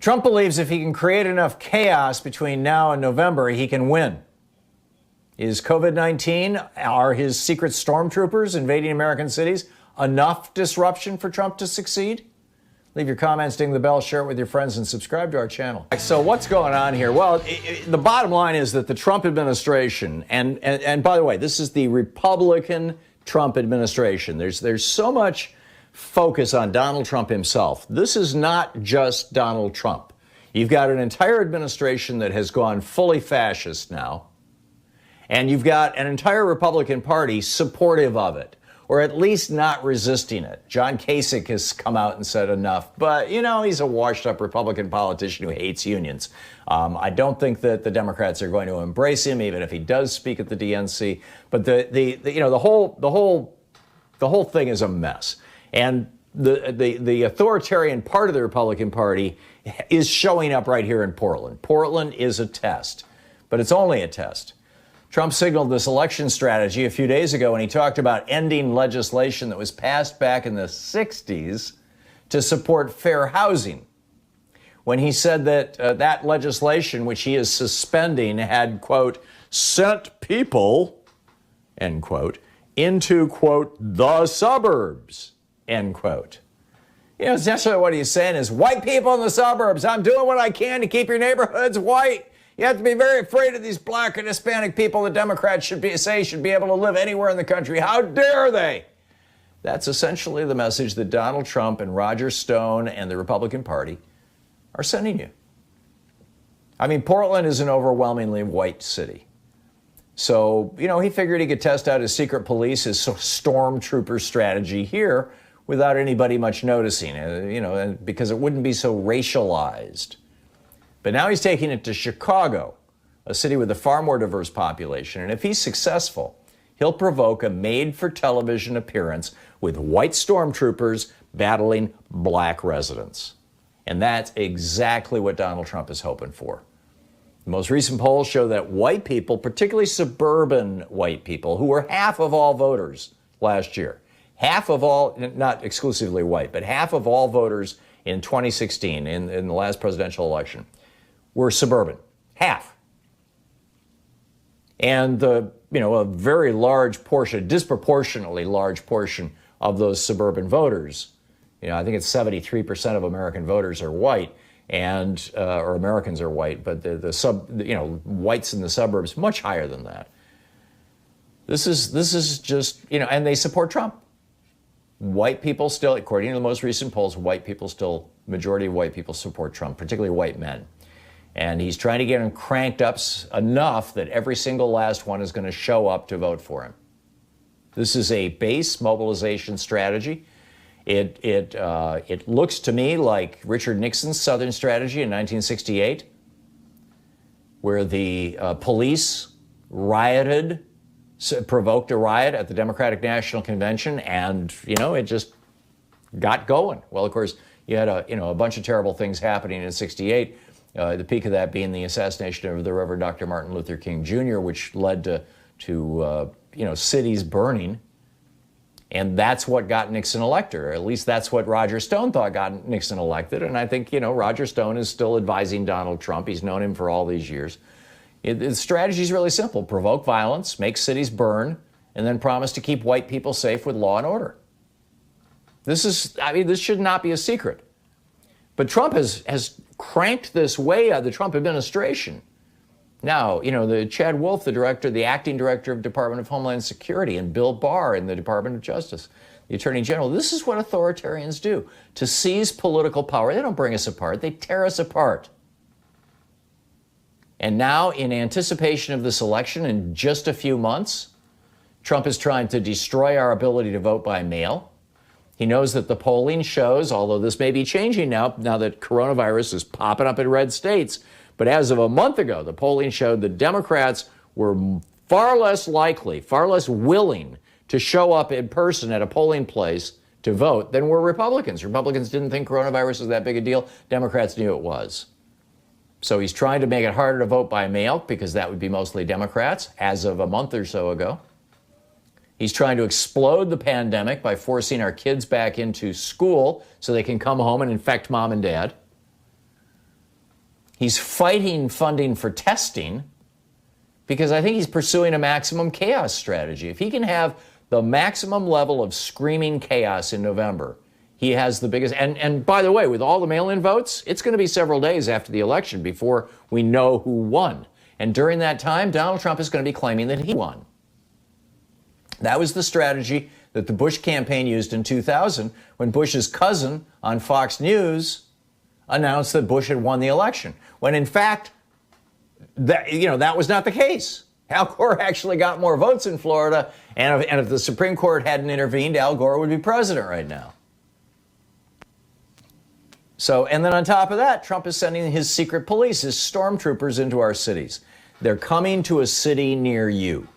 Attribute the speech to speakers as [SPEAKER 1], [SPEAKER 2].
[SPEAKER 1] Trump believes if he can create enough chaos between now and November, he can win. Is COVID-19, are his secret stormtroopers invading American cities enough disruption for Trump to succeed? Leave your comments, ding the bell, share it with your friends, and subscribe to our channel. So what's going on here? Well, the bottom line is that the Trump administration, and by the way, this is the Republican Trump administration. There's so much focus on Donald Trump himself. This is not just Donald Trump. You've got an entire administration that has gone fully fascist now, and you've got an entire Republican Party supportive of it, or at least not resisting it. John Kasich has come out and said enough, but, you know, he's a washed-up Republican politician who hates unions. I don't think that the Democrats are going to embrace him, even if he does speak at the DNC. But the whole thing is a mess. And the authoritarian part of the Republican Party is showing up right here in Portland. Portland is a test, but it's only a test. Trump signaled this election strategy a few days ago when he talked about ending legislation that was passed back in the 60s to support fair housing. When he said that that legislation, which he is suspending, had, quote, sent people, end quote, into, quote, the suburbs, end quote. You know, essentially what he's saying is, white people in the suburbs, I'm doing what I can to keep your neighborhoods white. You have to be very afraid of these black and Hispanic people the Democrats should be able to live anywhere in the country. How dare they? That's essentially the message that Donald Trump and Roger Stone and the Republican Party are sending you. I mean, Portland is an overwhelmingly white city. So, you know, he figured he could test out his secret police, his stormtrooper strategy here without anybody much noticing, because it wouldn't be so racialized. But now he's taking it to Chicago, a city with a far more diverse population. And if he's successful, he'll provoke a made-for-television appearance with white stormtroopers battling black residents. And that's exactly what Donald Trump is hoping for. The most recent polls show that white people, particularly suburban white people, who were half of all voters last year, half of all, not exclusively white, but half of all voters in 2016, in the last presidential election, were suburban. Half. And a very large portion, disproportionately large portion of those suburban voters, I think it's 73% of American voters are white, or Americans are white, but the whites in the suburbs much higher than that. This is just, and they support Trump. White people still, according to the most recent polls, majority of white people support Trump, particularly white men. And he's trying to get them cranked up enough that every single last one is going to show up to vote for him. This is a base mobilization strategy. It looks to me like Richard Nixon's Southern strategy in 1968, where the police provoked a riot at the Democratic National Convention, and, it just got going. Well, of course, you had a bunch of terrible things happening in 68. The peak of that being the assassination of the Reverend Dr. Martin Luther King Jr., which led to cities burning. And that's what got Nixon elected, or at least that's what Roger Stone thought got Nixon elected. And I think, Roger Stone is still advising Donald Trump. He's known him for all these years. The strategy is really simple. Provoke violence, make cities burn, and then promise to keep white people safe with law and order. This should not be a secret. But Trump has cranked this way out of the Trump administration. Now, the Chad Wolf, the acting director of Department of Homeland Security, and Bill Barr in the Department of Justice, the Attorney General, this is what authoritarians do. To seize political power, they don't bring us apart, they tear us apart. And now, in anticipation of this election in just a few months, Trump is trying to destroy our ability to vote by mail. He knows that the polling shows, although this may be changing now that coronavirus is popping up in red states, but as of a month ago, the polling showed that Democrats were far less likely, far less willing to show up in person at a polling place to vote than were Republicans. Republicans didn't think coronavirus was that big a deal. Democrats knew it was. So he's trying to make it harder to vote by mail because that would be mostly Democrats as of a month or so ago. He's trying to explode the pandemic by forcing our kids back into school so they can come home and infect mom and dad. He's fighting funding for testing because I think he's pursuing a maximum chaos strategy. If he can have the maximum level of screaming chaos in November, he has the biggest. And by the way, with all the mail-in votes, it's going to be several days after the election before we know who won. And during that time, Donald Trump is going to be claiming that he won. That was the strategy that the Bush campaign used in 2000 when Bush's cousin on Fox News announced that Bush had won the election, when in fact, that was not the case. Al Gore actually got more votes in Florida, and if the Supreme Court hadn't intervened, Al Gore would be president right now. So, and then on top of that, Trump is sending his secret police, his stormtroopers into our cities. They're coming to a city near you.